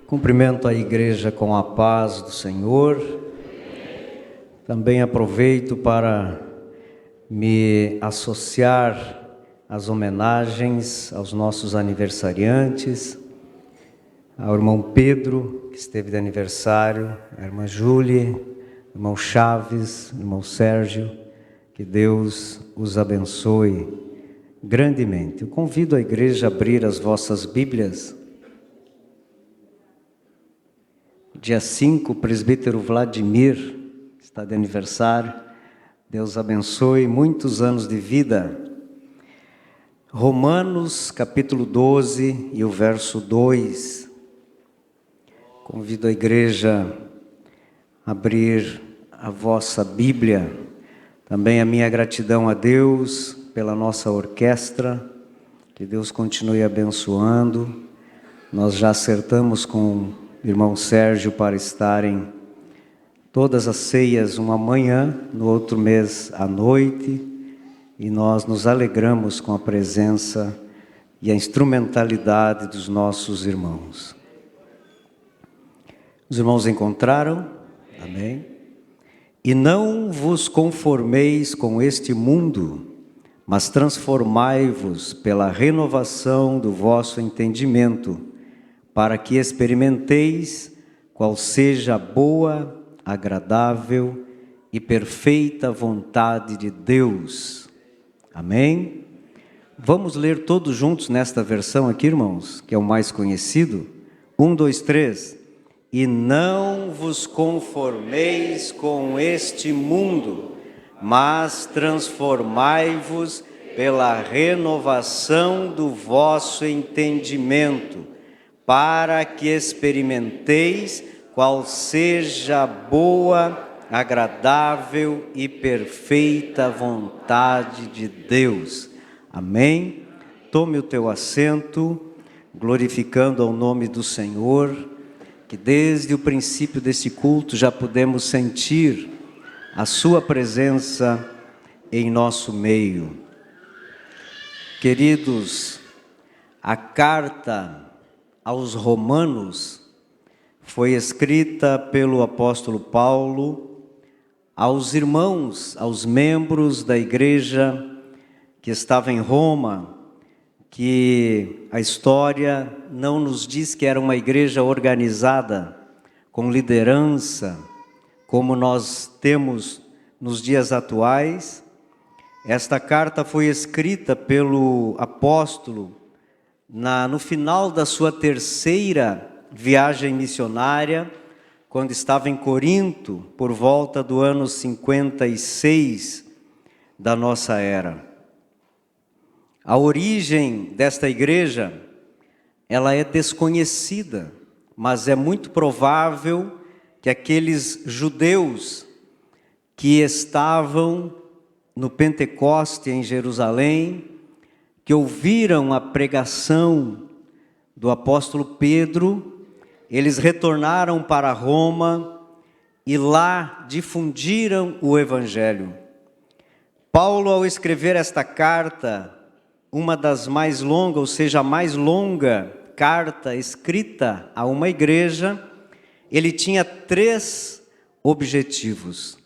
Cumprimento a igreja com a paz do Senhor. Também aproveito para me associar às homenagens aos nossos aniversariantes, ao irmão Pedro, que esteve de aniversário, a irmã Júlia, irmão Chaves, irmão Sérgio, que Deus os abençoe grandemente. Eu convido a igreja a abrir as vossas Bíblias. Dia 5, o presbítero Vladimir está de aniversário. Deus abençoe, muitos anos de vida. Romanos, capítulo 12 e o verso 2. Convido a igreja a abrir a vossa Bíblia. Também a minha gratidão a Deus pela nossa orquestra. Que Deus continue abençoando. Nós já acertamos com irmão Sérgio para estarem todas as ceias uma manhã, no outro mês à noite, e nós nos alegramos com a presença e a instrumentalidade dos nossos irmãos. Os irmãos encontraram? Amém? E não vos conformeis com este mundo, mas transformai-vos pela renovação do vosso entendimento, para que experimenteis qual seja a boa, agradável e perfeita vontade de Deus. Amém? Vamos ler todos juntos nesta versão aqui, irmãos, que é o mais conhecido. 1, 2, 3. E não vos conformeis com este mundo, mas transformai-vos pela renovação do vosso entendimento, para que experimenteis qual seja a boa, agradável e perfeita vontade de Deus. Amém? Tome o teu assento, glorificando ao nome do Senhor, que desde o princípio desse culto já pudemos sentir a sua presença em nosso meio. Queridos, a carta aos Romanos foi escrita pelo apóstolo Paulo aos irmãos, aos membros da igreja que estava em Roma, que a história não nos diz que era uma igreja organizada, com liderança, como nós temos nos dias atuais. Esta carta foi escrita pelo apóstolo no final da sua terceira viagem missionária, quando estava em Corinto, por volta do ano 56 da nossa era. A origem desta igreja, ela é desconhecida, mas é muito provável que aqueles judeus que estavam no Pentecoste em Jerusalém, que ouviram a pregação do apóstolo Pedro, eles retornaram para Roma e lá difundiram o evangelho. Paulo, ao escrever esta carta, uma das mais longas, ou seja, a mais longa carta escrita a uma igreja, ele tinha 3 objetivos: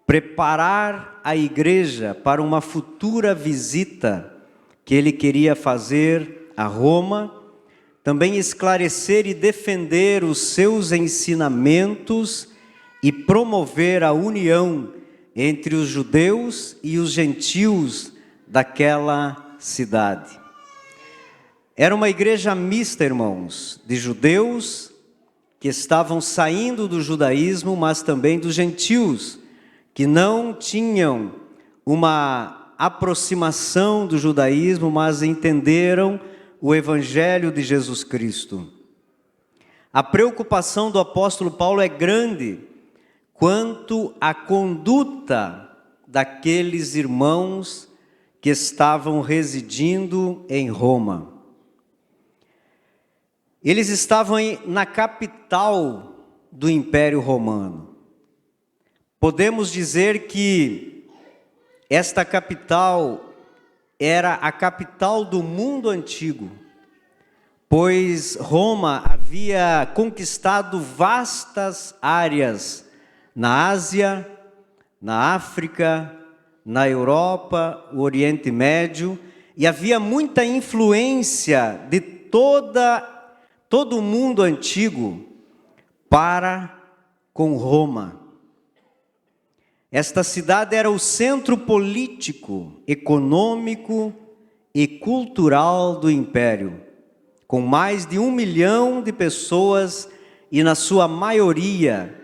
preparar a igreja para uma futura visita que ele queria fazer a Roma, também esclarecer e defender os seus ensinamentos e promover a união entre os judeus e os gentios daquela cidade. Era uma igreja mista, irmãos, de judeus que estavam saindo do judaísmo, mas também dos gentios, que não tinham uma aproximação do judaísmo, mas entenderam o evangelho de Jesus Cristo. A preocupação do apóstolo Paulo é grande quanto à conduta daqueles irmãos que estavam residindo em Roma. Eles estavam na capital do Império Romano. Podemos dizer que esta capital era a capital do mundo antigo, pois Roma havia havia conquistado vastas áreas na Ásia, na África, na Europa, o Oriente Médio, e havia muita influência de todo o mundo antigo para com Roma. Esta cidade era o centro político, econômico e cultural do império, com mais de 1 milhão de pessoas e, na sua maioria,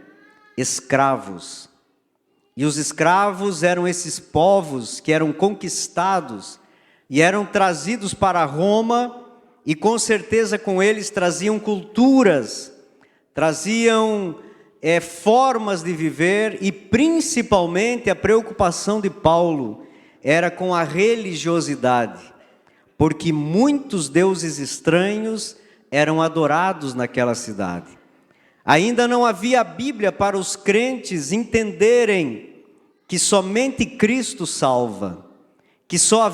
escravos. E os escravos eram esses povos que eram conquistados e eram trazidos para Roma, e com certeza com eles traziam culturas, traziam formas de viver, e principalmente a preocupação de Paulo era com a religiosidade, porque muitos deuses estranhos eram adorados naquela cidade. Ainda não havia a Bíblia para os crentes entenderem que somente Cristo salva, que só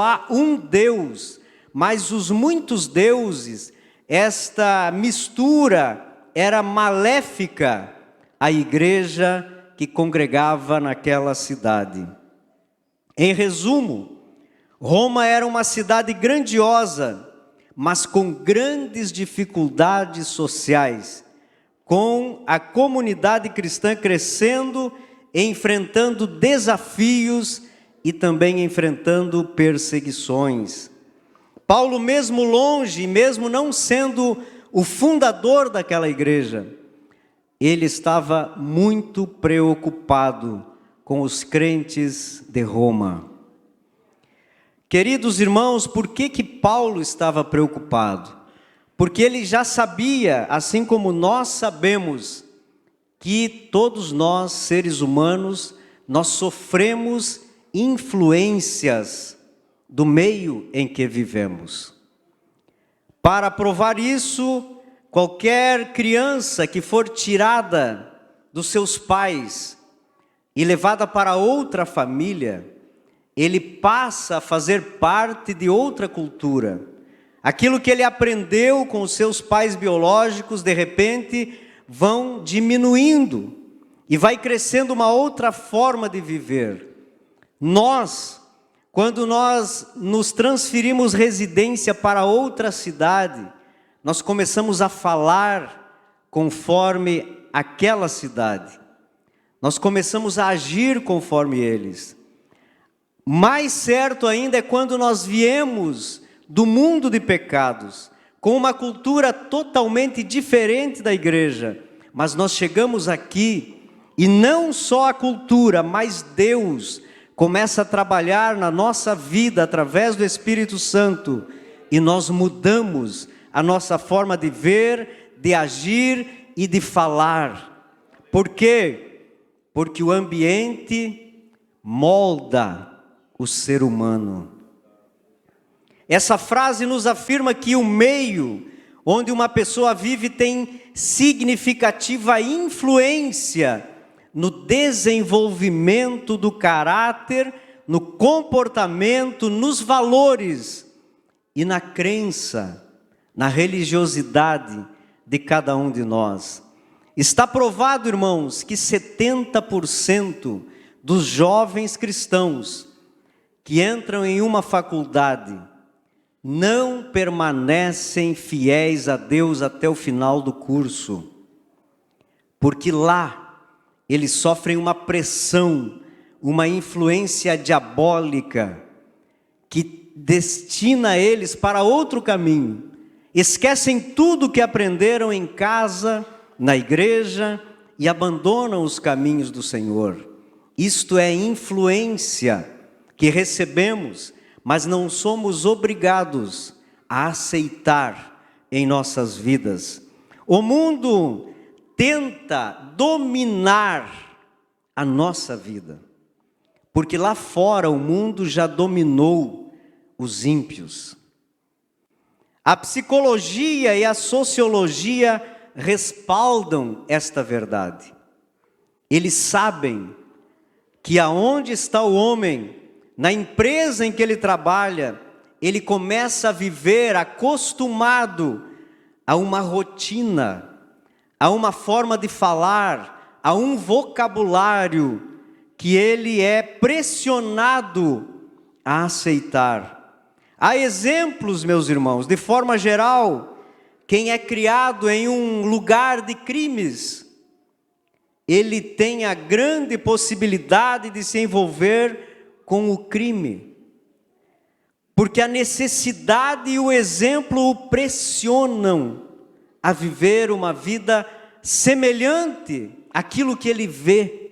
há um Deus, mas os muitos deuses, esta mistura era maléfica à igreja que congregava naquela cidade. Em resumo, Roma era uma cidade grandiosa, mas com grandes dificuldades sociais, com a comunidade cristã crescendo, enfrentando desafios e também enfrentando perseguições. Paulo, mesmo longe, mesmo não sendo o fundador daquela igreja, ele estava muito preocupado com os crentes de Roma. Queridos irmãos, por que Paulo estava preocupado? Porque ele já sabia, assim como nós sabemos, que todos nós, seres humanos, nós sofremos influências do meio em que vivemos. Para provar isso, qualquer criança que for tirada dos seus pais e levada para outra família, ele passa a fazer parte de outra cultura. Aquilo que ele aprendeu com os seus pais biológicos, de repente, vão diminuindo e vai crescendo uma outra forma de viver. Quando nós nos transferimos residência para outra cidade, nós começamos a falar conforme aquela cidade. Nós começamos a agir conforme eles. Mais certo ainda é quando nós viemos do mundo de pecados, com uma cultura totalmente diferente da igreja, mas nós chegamos aqui e não só a cultura, mas Deus começa a trabalhar na nossa vida através do Espírito Santo, e nós mudamos a nossa forma de ver, de agir e de falar. Por quê? Porque o ambiente molda o ser humano. Essa frase nos afirma que o meio onde uma pessoa vive tem significativa influência no desenvolvimento do caráter, no comportamento, nos valores e na crença, na religiosidade de cada um de nós. Está provado, irmãos, que 70% dos jovens cristãos que entram em uma faculdade não permanecem fiéis a Deus até o final do curso, porque lá eles sofrem uma pressão, uma influência diabólica que destina eles para outro caminho. Esquecem tudo que aprenderam em casa, na igreja, e abandonam os caminhos do Senhor. Isto é influência que recebemos, mas não somos obrigados a aceitar em nossas vidas. O mundo tenta dominar a nossa vida, porque lá fora o mundo já dominou os ímpios. A psicologia e a sociologia respaldam esta verdade. Eles sabem que aonde está o homem, na empresa em que ele trabalha, ele começa a viver acostumado a uma rotina, a uma forma de falar, a um vocabulário que ele é pressionado a aceitar. Há exemplos, meus irmãos, de forma geral, quem é criado em um lugar de crimes, ele tem a grande possibilidade de se envolver com o crime, porque a necessidade e o exemplo o pressionam a viver uma vida semelhante àquilo que ele vê.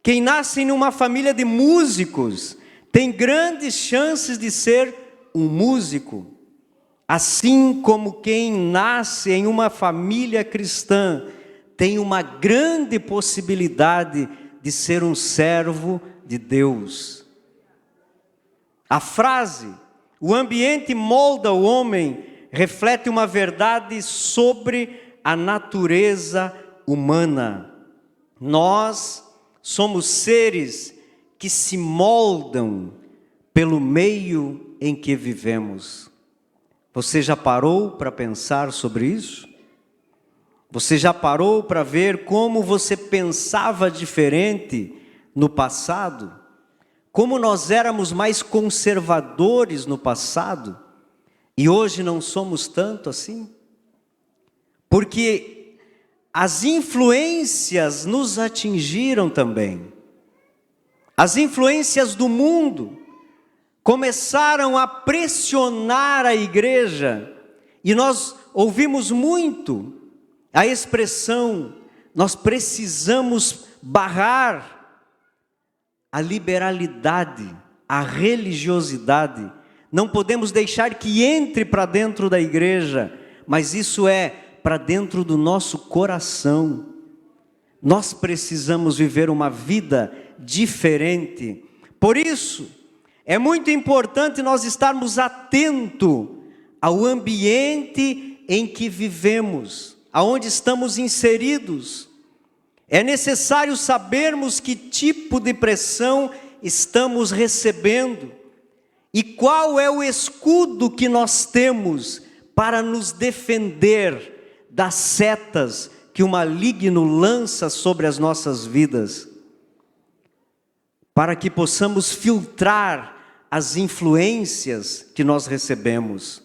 Quem nasce em uma família de músicos tem grandes chances de ser um músico, assim como quem nasce em uma família cristã tem uma grande possibilidade de ser um servo de Deus. A frase, o ambiente molda o homem, reflete uma verdade sobre a natureza humana. Nós somos seres que se moldam pelo meio em que vivemos. Você já parou para pensar sobre isso? Você já parou para ver como você pensava diferente no passado? Como nós éramos mais conservadores no passado e hoje não somos tanto assim? Porque as influências nos atingiram também. As influências do mundo começaram a pressionar a igreja e nós ouvimos muito a expressão: nós precisamos barrar a liberalidade, a religiosidade. Não podemos deixar que entre para dentro da igreja, mas isso é para dentro do nosso coração. Nós precisamos viver uma vida diferente. Por isso, é muito importante nós estarmos atentos ao ambiente em que vivemos, aonde estamos inseridos. É necessário sabermos que tipo de pressão estamos recebendo e qual é o escudo que nós temos para nos defender das setas que o maligno lança sobre as nossas vidas, para que possamos filtrar as influências que nós recebemos.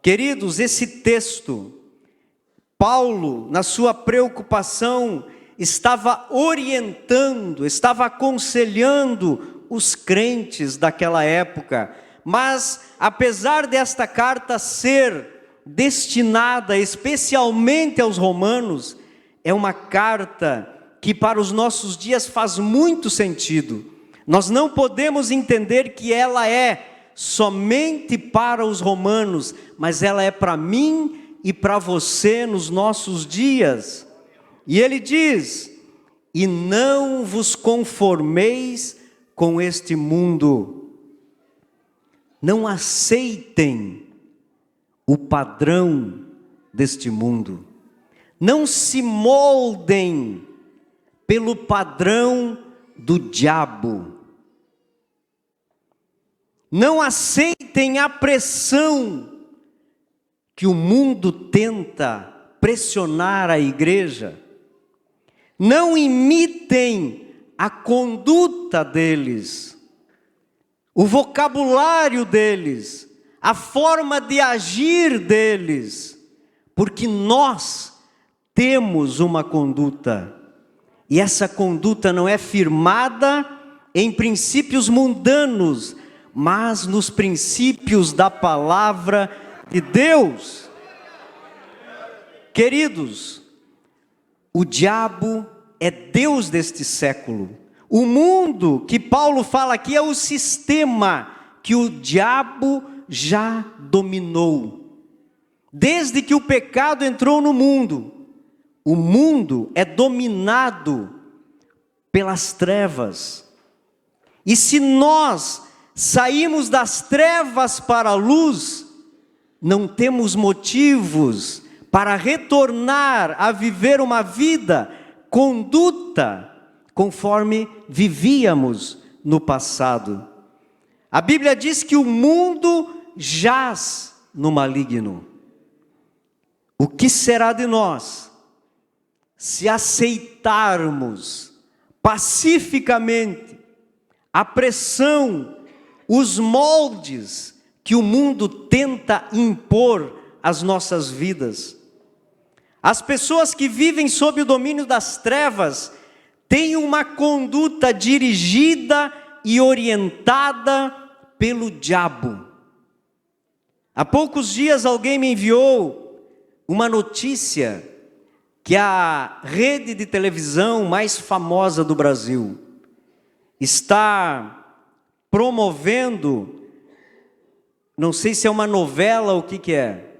Queridos, esse texto, Paulo, na sua preocupação, estava orientando, estava aconselhando os crentes daquela época. Mas, apesar desta carta ser destinada especialmente aos romanos, é uma carta que para os nossos dias faz muito sentido. Nós não podemos entender que ela é somente para os romanos, mas ela é para mim e para você nos nossos dias. E ele diz: e não vos conformeis com este mundo. Não aceitem o padrão deste mundo. Não se moldem pelo padrão do diabo. Não aceitem a pressão que o mundo tenta pressionar a igreja. Não imitem a conduta deles, o vocabulário deles, a forma de agir deles, porque nós temos uma conduta, e essa conduta não é firmada em princípios mundanos, mas nos princípios da palavra de Deus. Queridos, o diabo é Deus deste século. O mundo que Paulo fala aqui é o sistema que o diabo já dominou. Desde que o pecado entrou no mundo, o mundo é dominado pelas trevas. E se nós saímos das trevas para a luz, não temos motivos para retornar a viver uma vida, conduta, conforme vivíamos no passado. A Bíblia diz que o mundo jaz no maligno. O que será de nós se aceitarmos pacificamente a pressão, os moldes que o mundo tenta impor às nossas vidas? As pessoas que vivem sob o domínio das trevas têm uma conduta dirigida e orientada pelo diabo. Há poucos dias alguém me enviou uma notícia que a rede de televisão mais famosa do Brasil está promovendo, não sei se é uma novela ou o que é,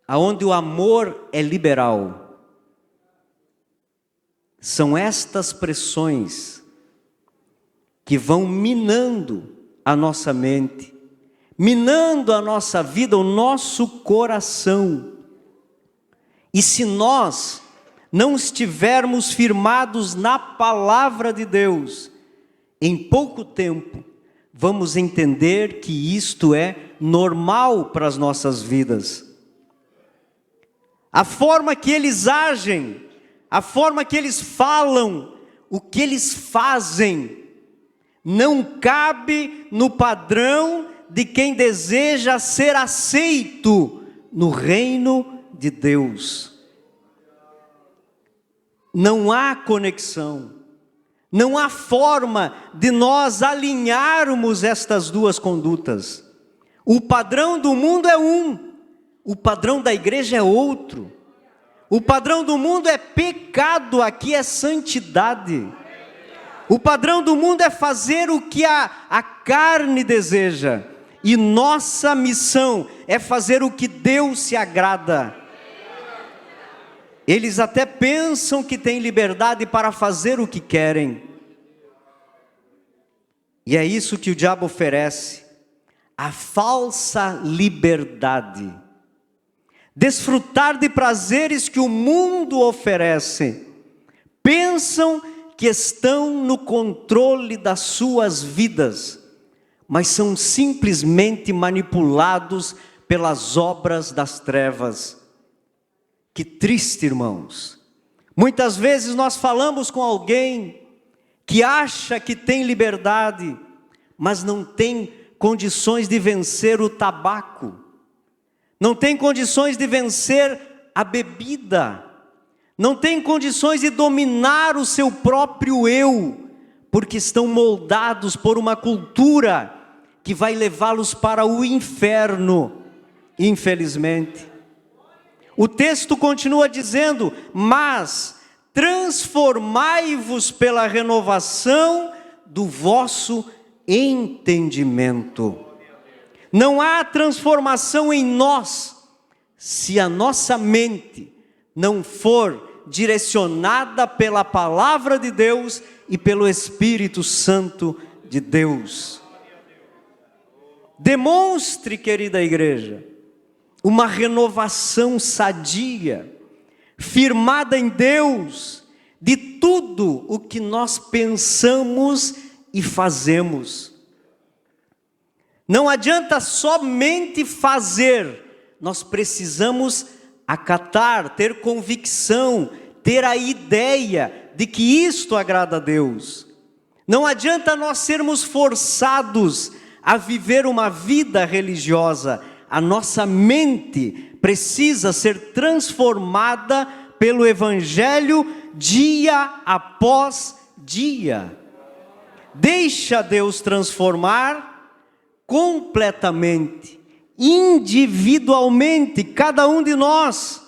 aonde o amor é liberal. São estas pressões que vão minando a nossa mente, minando a nossa vida, o nosso coração. E se nós não estivermos firmados na palavra de Deus, em pouco tempo vamos entender que isto é normal para as nossas vidas. A forma que eles agem, a forma que eles falam, o que eles fazem, não cabe no padrão de quem deseja ser aceito no reino de Deus. Não há conexão, não há forma de nós alinharmos estas duas condutas. O padrão do mundo é um, o padrão da igreja é outro. O padrão do mundo é pecado, aqui é santidade. O padrão do mundo é fazer o que a carne deseja, e nossa missão é fazer o que Deus se agrada. Eles até pensam que têm liberdade para fazer o que querem. E é isso que o diabo oferece, a falsa liberdade. Desfrutar de prazeres que o mundo oferece. Pensam que estão no controle das suas vidas, mas são simplesmente manipulados pelas obras das trevas. Que triste, irmãos. Muitas vezes nós falamos com alguém que acha que tem liberdade, mas não tem condições de vencer o tabaco, não tem condições de vencer a bebida, não tem condições de dominar o seu próprio eu, porque estão moldados por uma cultura que vai levá-los para o inferno, infelizmente. O texto continua dizendo: mas transformai-vos pela renovação do vosso entendimento. Não há transformação em nós se a nossa mente não for direcionada pela palavra de Deus e pelo Espírito Santo de Deus. Demonstre, querida igreja, uma renovação sadia, firmada em Deus, de tudo o que nós pensamos e fazemos. Não adianta somente fazer, nós precisamos acatar, ter convicção, ter a ideia de que isto agrada a Deus. Não adianta nós sermos forçados a viver uma vida religiosa. A nossa mente precisa ser transformada pelo Evangelho dia após dia. Deixa Deus transformar completamente, individualmente, cada um de nós,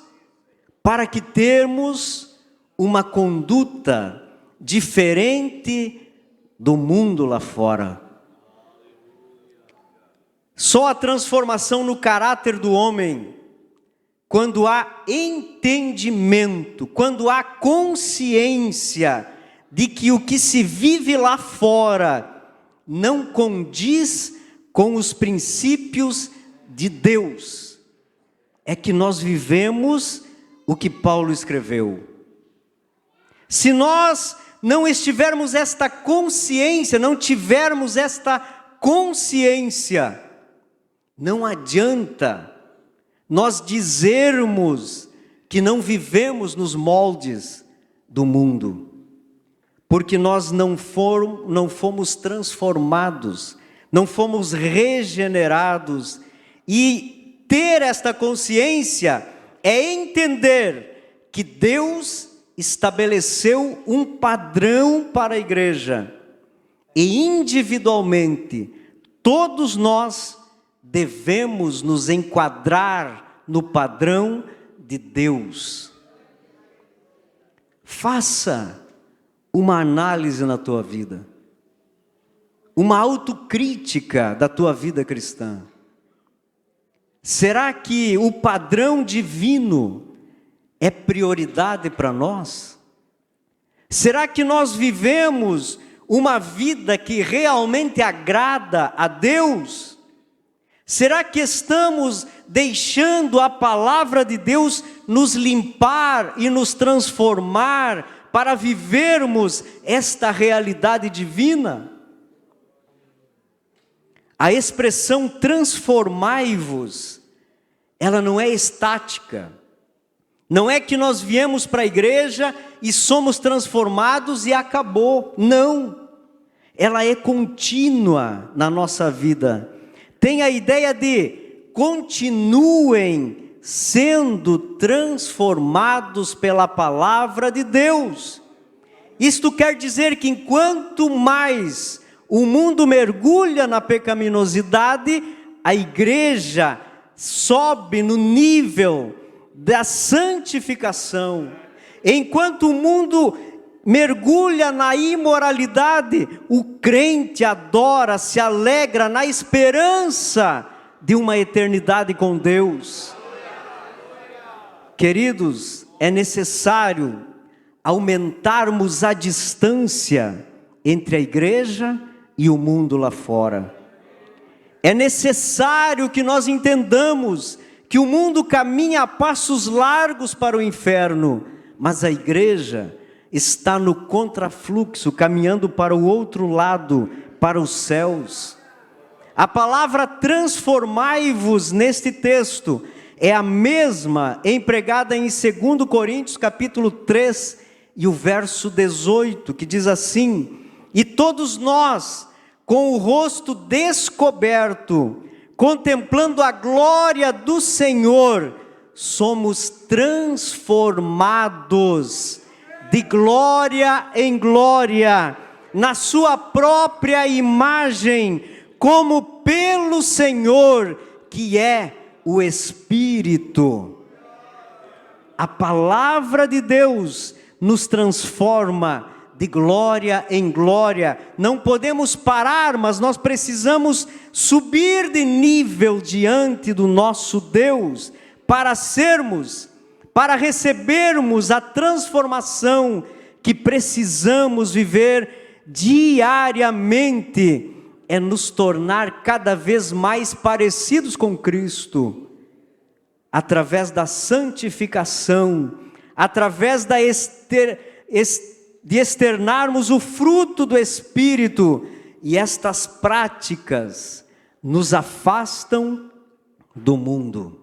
para que termos uma conduta diferente do mundo lá fora. Só a transformação no caráter do homem, quando há entendimento, quando há consciência de que o que se vive lá fora não condiz com os princípios de Deus, é que nós vivemos o que Paulo escreveu. Se nós não estivermos esta consciência, não tivermos esta consciência, não adianta nós dizermos que não vivemos nos moldes do mundo, porque nós não fomos transformados, não fomos regenerados. E ter esta consciência é entender que Deus estabeleceu um padrão para a igreja, e individualmente todos nós devemos nos enquadrar no padrão de Deus. Faça uma análise na tua vida, uma autocrítica da tua vida cristã. Será que o padrão divino é prioridade para nós? Será que nós vivemos uma vida que realmente agrada a Deus? Será que estamos deixando a palavra de Deus nos limpar e nos transformar para vivermos esta realidade divina? A expressão transformai-vos, ela não é estática. Não é que nós viemos para a igreja e somos transformados e acabou. Não. Ela é contínua na nossa vida. Tem a ideia de continuem sendo transformados pela palavra de Deus. Isto quer dizer que enquanto mais o mundo mergulha na pecaminosidade, a igreja sobe no nível da santificação. Enquanto o mundo mergulha na imoralidade, o crente adora, se alegra na esperança de uma eternidade com Deus. Queridos, é necessário aumentarmos a distância entre a igreja e o mundo lá fora. É necessário que nós entendamos que o mundo caminha a passos largos para o inferno, mas a igreja está no contrafluxo, caminhando para o outro lado, para os céus. A palavra transformai-vos neste texto é a mesma empregada em 2 Coríntios capítulo 3 e o verso 18, que diz assim: e todos nós, com o rosto descoberto, contemplando a glória do Senhor, somos transformados de glória em glória, na sua própria imagem, como pelo Senhor, que é o Espírito. A palavra de Deus nos transforma de glória em glória. Não podemos parar, mas nós precisamos subir de nível diante do nosso Deus, para recebermos a transformação que precisamos viver diariamente, é nos tornar cada vez mais parecidos com Cristo, através da santificação, através de externarmos o fruto do Espírito, e estas práticas nos afastam do mundo.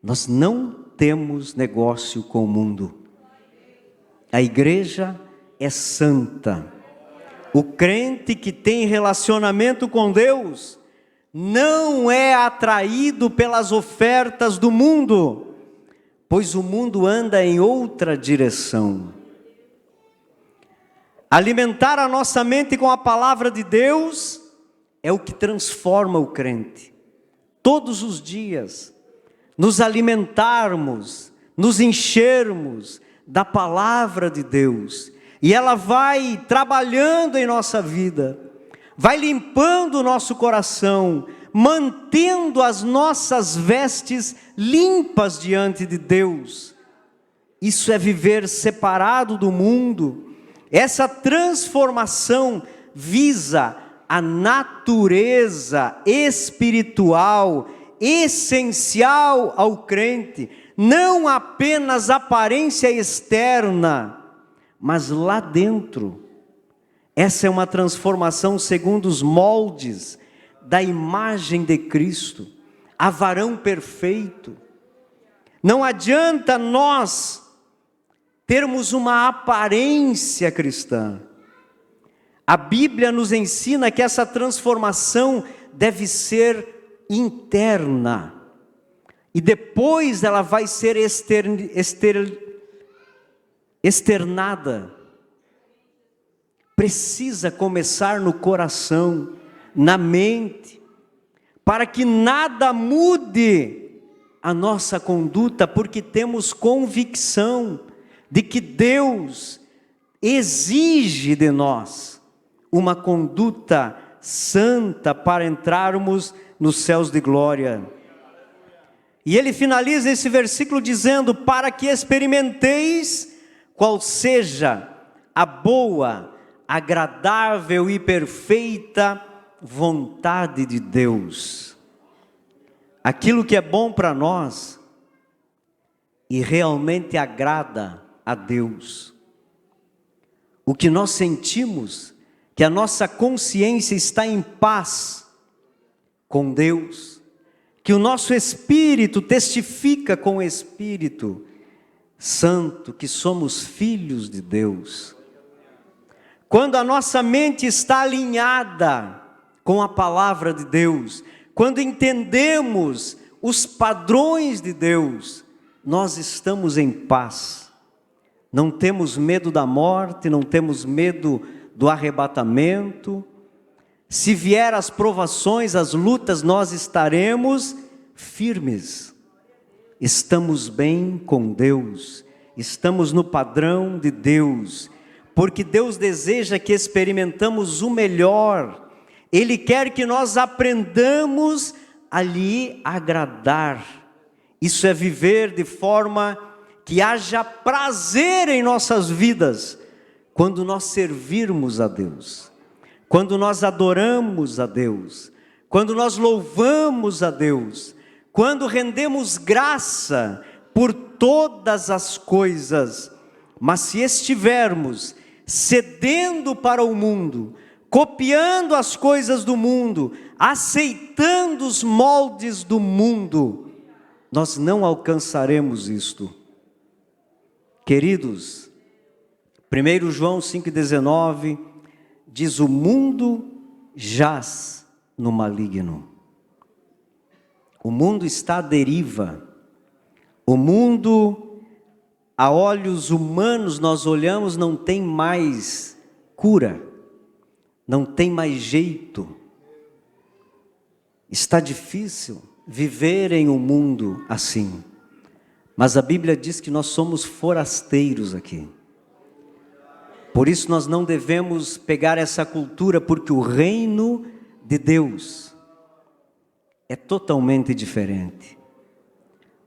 Nós não temos negócio com o mundo. A igreja é santa. O crente que tem relacionamento com Deus não é atraído pelas ofertas do mundo, pois o mundo anda em outra direção. Alimentar a nossa mente com a palavra de Deus é o que transforma o crente. Todos os dias, nos alimentarmos, nos enchermos da palavra de Deus, e ela vai trabalhando em nossa vida, vai limpando o nosso coração, mantendo as nossas vestes limpas diante de Deus. Isso é viver separado do mundo. Essa transformação visa a natureza espiritual essencial ao crente, não apenas a aparência externa, mas lá dentro. Essa é uma transformação segundo os moldes da imagem de Cristo. a varão perfeito. Não adianta nós termos uma aparência cristã. A Bíblia nos ensina que essa transformação deve ser interna. E depois ela vai ser externada. Precisa começar no coração, na mente, para que nada mude a nossa conduta, porque temos convicção de que Deus exige de nós uma conduta santa para entrarmos nos céus de glória. E ele finaliza esse versículo dizendo: para que experimenteis qual seja a boa, agradável e perfeita vontade de Deus. Aquilo que é bom para nós e realmente agrada a Deus. O que nós sentimos, que a nossa consciência está em paz com Deus, que o nosso espírito testifica com o Espírito Santo que somos filhos de Deus. Quando a nossa mente está alinhada com a palavra de Deus, quando entendemos os padrões de Deus, nós estamos em paz. Não temos medo da morte, não temos medo do arrebatamento. Se vier as provações, as lutas, nós estaremos firmes. Estamos bem com Deus, estamos no padrão de Deus, porque Deus deseja que experimentamos o melhor. Ele quer que nós aprendamos a lhe agradar. Isso é viver de forma que haja prazer em nossas vidas, quando nós servirmos a Deus, quando nós adoramos a Deus, quando nós louvamos a Deus, quando rendemos graça por todas as coisas. Mas se estivermos cedendo para o mundo, copiando as coisas do mundo, aceitando os moldes do mundo, nós não alcançaremos isto. Queridos, 1 João 5,19 diz: o mundo jaz no maligno. O mundo está à deriva. O mundo, a olhos humanos, nós olhamos, não tem mais cura, não tem mais jeito. Está difícil viver em um mundo assim. Mas a Bíblia diz que nós somos forasteiros aqui. Por isso nós não devemos pegar essa cultura, porque o reino de Deus é totalmente diferente.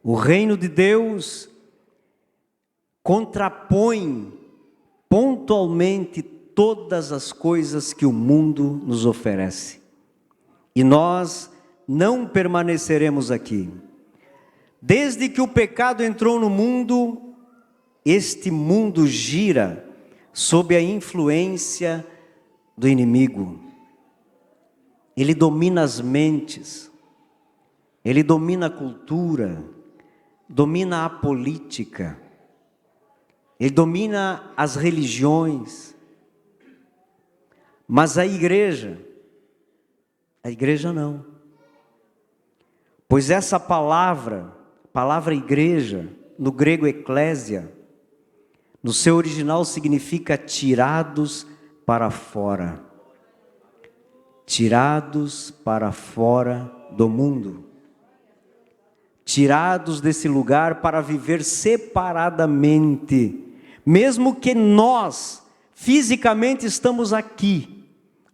O reino de Deus contrapõe pontualmente todas as coisas que o mundo nos oferece. E nós não permaneceremos aqui. Desde que o pecado entrou no mundo, este mundo gira sob a influência do inimigo. Ele domina as mentes, ele domina a cultura, domina a política, ele domina as religiões. Mas a igreja não. Pois essa palavra igreja, no grego eclésia, no seu original significa tirados para fora. Tirados para fora do mundo. Tirados desse lugar para viver separadamente. Mesmo que nós, fisicamente, estamos aqui,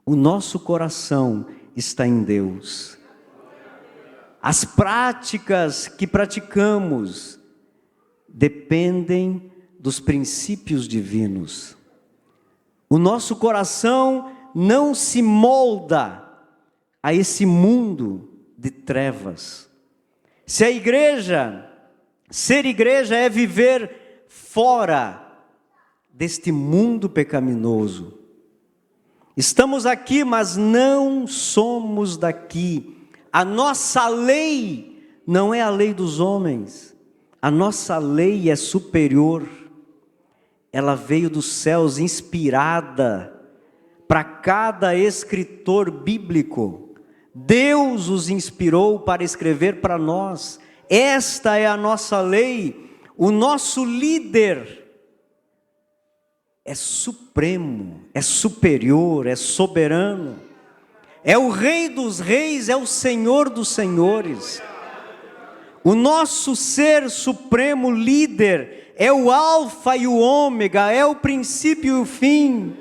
o nosso coração está em Deus. As práticas que praticamos dependem dos princípios divinos. O nosso coração não se molda a esse mundo de trevas. Se a igreja, ser igreja é viver fora deste mundo pecaminoso. Estamos aqui, mas não somos daqui. A nossa lei não é a lei dos homens. A nossa lei é superior. Ela veio dos céus, inspirada para cada escritor bíblico. Deus os inspirou para escrever para nós. Esta é a nossa lei. O nosso líder é supremo, é superior, é soberano. É o Rei dos reis, é o Senhor dos senhores. O nosso ser supremo líder é o alfa e o ômega, é o princípio e o fim.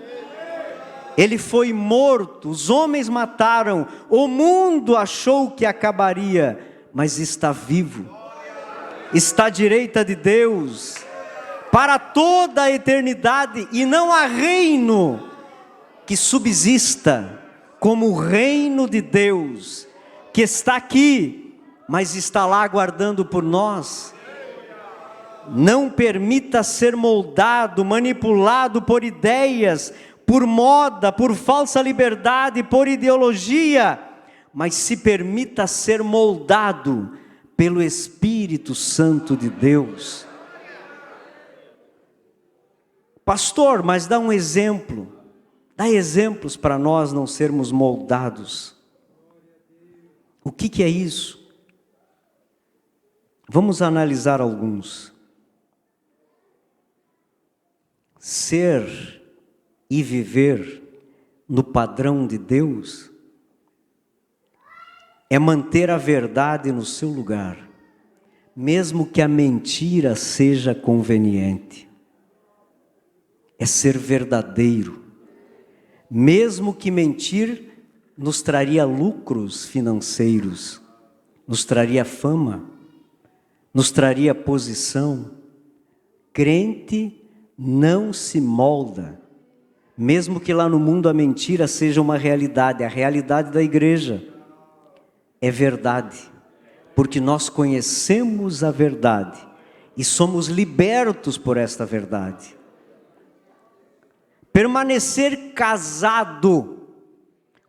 Ele foi morto, os homens mataram, o mundo achou que acabaria, mas está vivo, está à direita de Deus, para toda a eternidade, e não há reino que subsista como o reino de Deus, que está aqui, mas está lá aguardando por nós. Não permita ser moldado, manipulado por ideias, por moda, por falsa liberdade, por ideologia, mas se permita ser moldado pelo Espírito Santo de Deus. Pastor, mas dá um exemplo, dá exemplos para nós não sermos moldados. O que é isso? Vamos analisar alguns. Ser e viver no padrão de Deus é manter a verdade no seu lugar, mesmo que a mentira seja conveniente. É ser verdadeiro, mesmo que mentir nos traria lucros financeiros, nos traria fama, nos traria posição. Crente não se molda, mesmo que lá no mundo a mentira seja uma realidade. A realidade da igreja é verdade, porque nós conhecemos a verdade e somos libertos por esta verdade. Permanecer casado,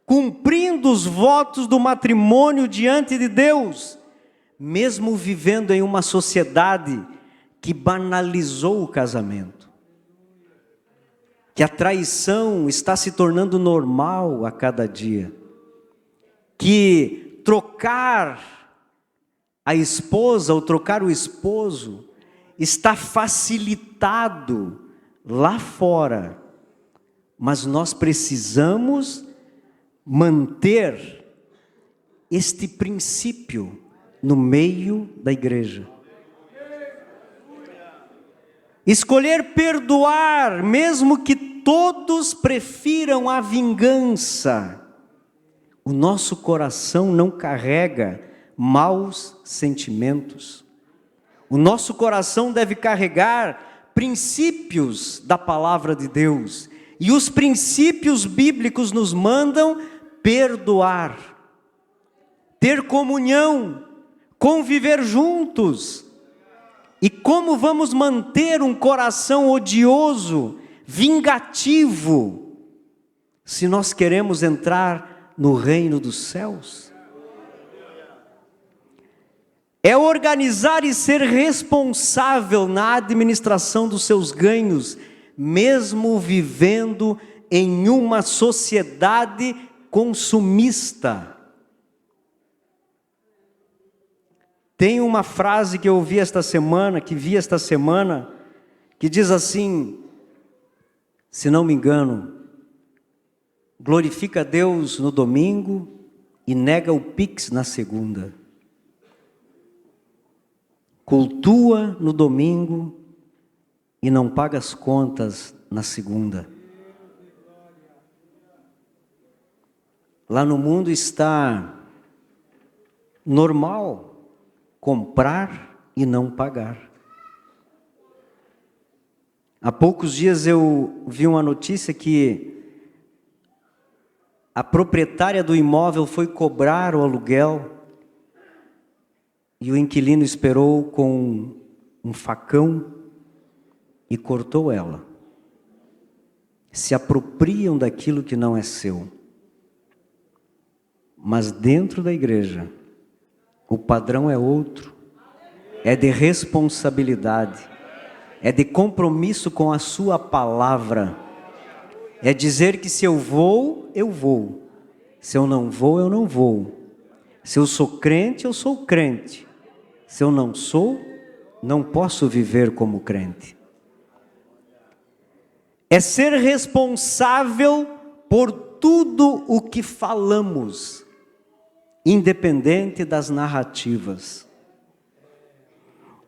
cumprindo os votos do matrimônio diante de Deus, mesmo vivendo em uma sociedade que banalizou o casamento, que a traição está se tornando normal a cada dia, que trocar a esposa ou trocar o esposo está facilitado lá fora, mas nós precisamos manter este princípio no meio da igreja. Escolher perdoar, mesmo que todos prefiram a vingança. O nosso coração não carrega maus sentimentos. O nosso coração deve carregar princípios da palavra de Deus. E os princípios bíblicos nos mandam perdoar, ter comunhão, conviver juntos. E como vamos manter um coração odioso, vingativo, se nós queremos entrar no reino dos céus? É organizar e ser responsável na administração dos seus ganhos, mesmo vivendo em uma sociedade consumista. Tem uma frase que eu ouvi esta semana, que diz assim, se não me engano, glorifica a Deus no domingo e nega o Pix na segunda. Cultua no domingo e não paga as contas na segunda. Lá no mundo está normal comprar e não pagar. Há poucos dias eu vi uma notícia que a proprietária do imóvel foi cobrar o aluguel e o inquilino esperou com um facão e cortou ela. Se apropriam daquilo que não é seu. Mas dentro da igreja, o padrão é outro. É de responsabilidade. É de compromisso com a sua palavra. É dizer que se eu vou, eu vou. Se eu não vou, eu não vou. Se eu sou crente, eu sou crente. Se eu não sou, não posso viver como crente. É ser responsável por tudo o que falamos, independente das narrativas.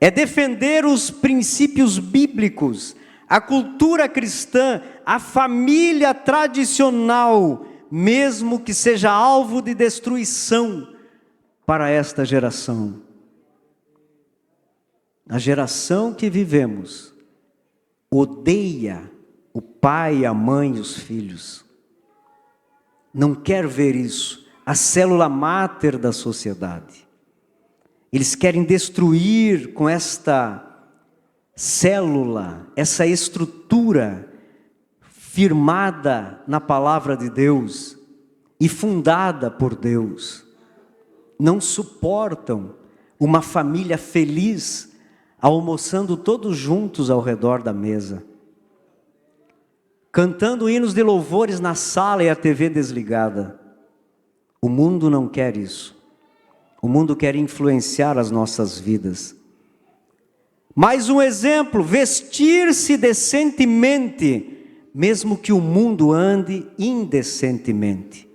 É defender os princípios bíblicos, a cultura cristã, a família tradicional, mesmo que seja alvo de destruição para esta geração. A geração que vivemos odeia o pai, a mãe e os filhos. Não quer ver isso, a célula máter da sociedade. Eles querem destruir com esta célula, essa estrutura firmada na palavra de Deus e fundada por Deus. Não suportam uma família feliz almoçando todos juntos ao redor da mesa, cantando hinos de louvores na sala e a TV desligada. O mundo não quer isso. O mundo quer influenciar as nossas vidas. Mais um exemplo: vestir-se decentemente, mesmo que o mundo ande indecentemente.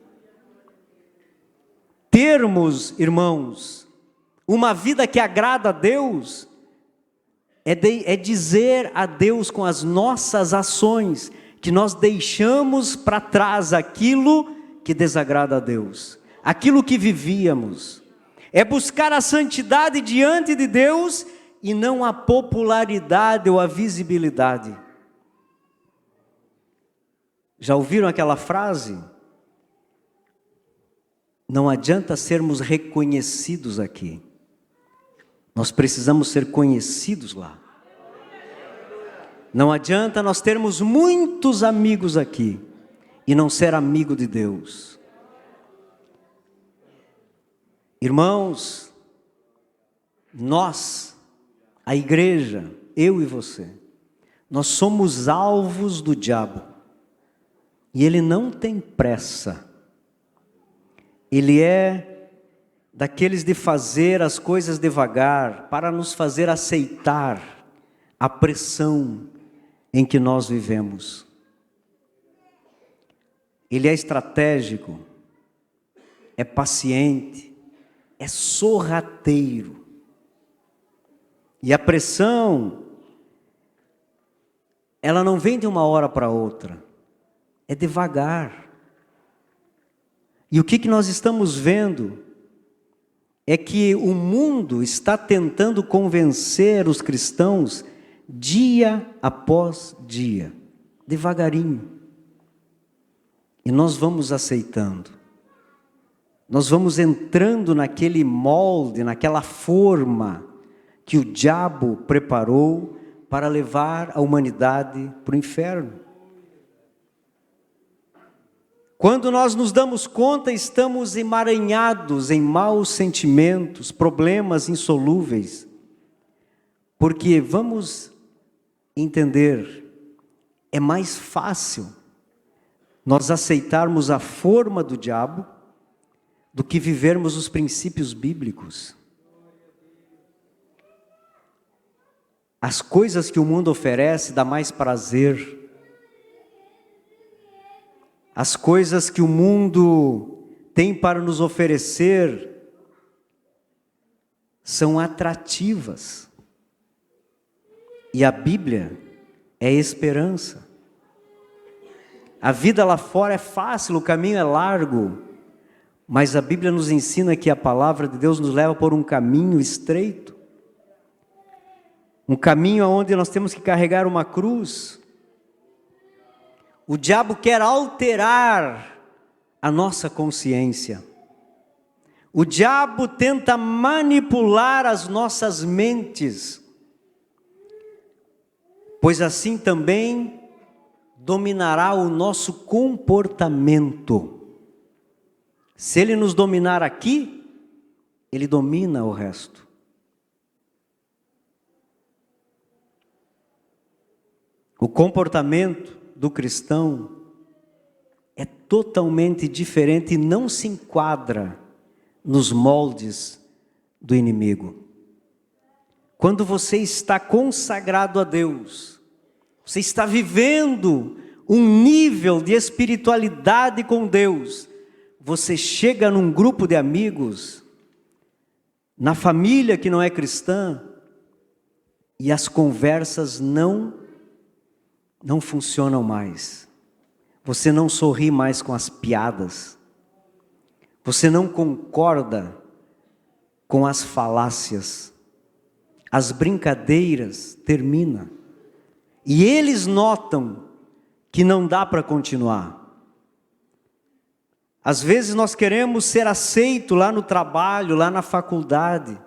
Termos, irmãos, uma vida que agrada a Deus, é dizer a Deus com as nossas ações, que nós deixamos para trás aquilo que desagrada a Deus, aquilo que vivíamos. É buscar a santidade diante de Deus e não a popularidade ou a visibilidade. Já ouviram aquela frase? Não adianta sermos reconhecidos aqui. Nós precisamos ser conhecidos lá. Não adianta nós termos muitos amigos aqui e não ser amigo de Deus. Irmãos, nós, a igreja, eu e você, nós somos alvos do diabo. E ele não tem pressa. Ele é daqueles de fazer as coisas devagar, para nos fazer aceitar a pressão em que nós vivemos. Ele é estratégico, é paciente, é sorrateiro. E a pressão, ela não vem de uma hora para outra, é devagar. E o que nós estamos vendo é que o mundo está tentando convencer os cristãos dia após dia, devagarinho. E nós vamos aceitando. Nós vamos entrando naquele molde, naquela forma que o diabo preparou para levar a humanidade para o inferno. Quando nós nos damos conta, estamos emaranhados em maus sentimentos, problemas insolúveis. Porque vamos entender, é mais fácil nós aceitarmos a forma do diabo do que vivermos os princípios bíblicos. As coisas que o mundo oferece dá mais prazer. As coisas que o mundo tem para nos oferecer são atrativas. E a Bíblia é esperança. A vida lá fora é fácil, o caminho é largo, mas a Bíblia nos ensina que a palavra de Deus nos leva por um caminho estreito. Um caminho onde nós temos que carregar uma cruz. O diabo quer alterar a nossa consciência. O diabo tenta manipular as nossas mentes, pois assim também dominará o nosso comportamento. Se ele nos dominar aqui, ele domina o resto. O comportamento do cristão é totalmente diferente e não se enquadra nos moldes do inimigo. Quando você está consagrado a Deus, você está vivendo um nível de espiritualidade com Deus, você chega num grupo de amigos, na família que não é cristã, e as conversas não funcionam mais. Você não sorri mais com as piadas. Você não concorda com as falácias. As brincadeiras terminam. E eles notam que não dá para continuar. Às vezes nós queremos ser aceito lá no trabalho, lá na faculdade.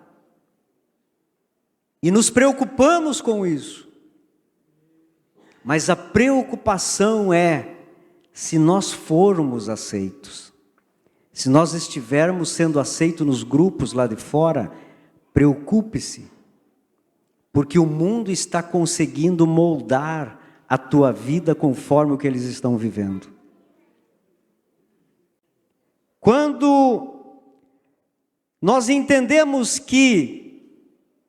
E nos preocupamos com isso. Mas a preocupação é se nós formos aceitos. Se nós estivermos sendo aceitos nos grupos lá de fora, preocupe-se. Porque o mundo está conseguindo moldar a tua vida conforme o que eles estão vivendo. Quando nós entendemos que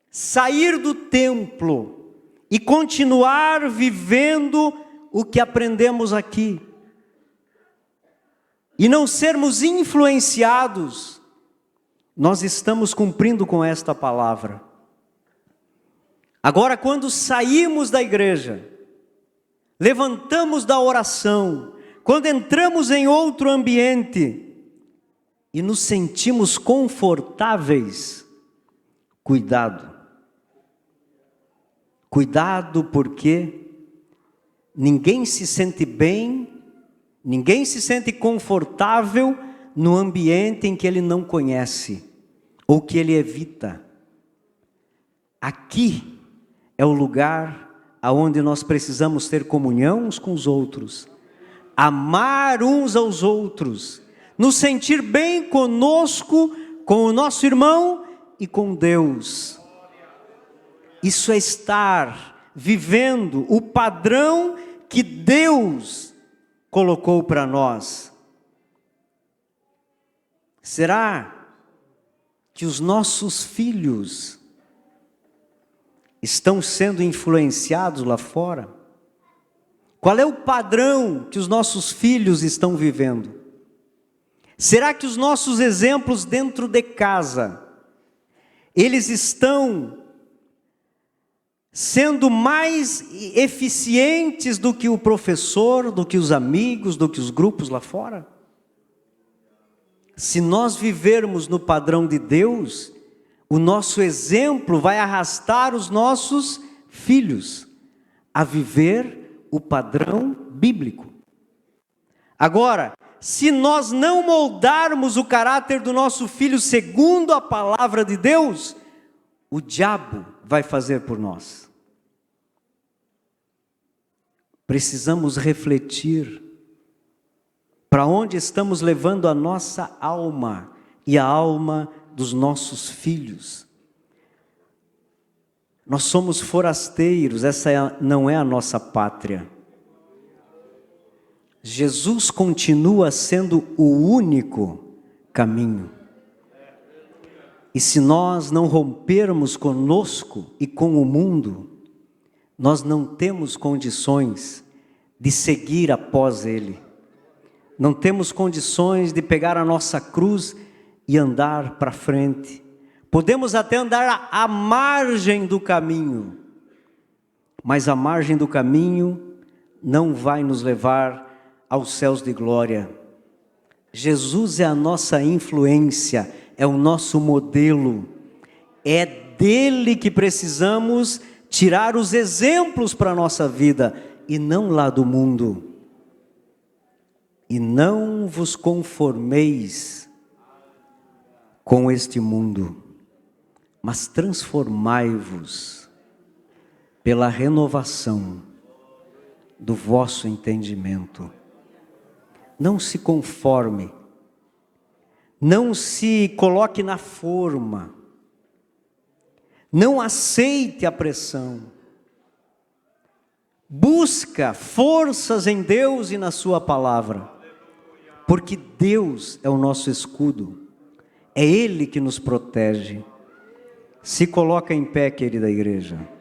sair do templo e continuar vivendo o que aprendemos aqui, e não sermos influenciados, nós estamos cumprindo com esta palavra. Agora, quando saímos da igreja, levantamos da oração, quando entramos em outro ambiente e nos sentimos confortáveis, cuidado. Cuidado, porque ninguém se sente bem, ninguém se sente confortável no ambiente em que ele não conhece ou que ele evita. Aqui é o lugar aonde nós precisamos ter comunhão uns com os outros, amar uns aos outros, nos sentir bem conosco, com o nosso irmão e com Deus. Isso é estar vivendo o padrão que Deus colocou para nós. Será que os nossos filhos estão sendo influenciados lá fora? Qual é o padrão que os nossos filhos estão vivendo? Será que os nossos exemplos dentro de casa, eles estão sendo mais eficientes do que o professor, do que os amigos, do que os grupos lá fora? Se nós vivermos no padrão de Deus, o nosso exemplo vai arrastar os nossos filhos a viver o padrão bíblico. Agora, se nós não moldarmos o caráter do nosso filho segundo a palavra de Deus, o diabo vai fazer por nós. Precisamos refletir para onde estamos levando a nossa alma e a alma dos nossos filhos. Nós somos forasteiros, essa não é a nossa pátria. Jesus continua sendo o único caminho. E se nós não rompermos conosco e com o mundo, nós não temos condições de seguir após Ele. Não temos condições de pegar a nossa cruz e andar para frente. Podemos até andar à margem do caminho, mas a margem do caminho não vai nos levar aos céus de glória. Jesus é a nossa influência, é o nosso modelo. É dele que precisamos tirar os exemplos para a nossa vida e não lá do mundo. E não vos conformeis com este mundo, mas transformai-vos pela renovação do vosso entendimento. Não se conforme Não se coloque na forma. Não aceite a pressão. Busca forças em Deus e na sua palavra. Porque Deus é o nosso escudo. É Ele que nos protege. Se coloca em pé, querida igreja.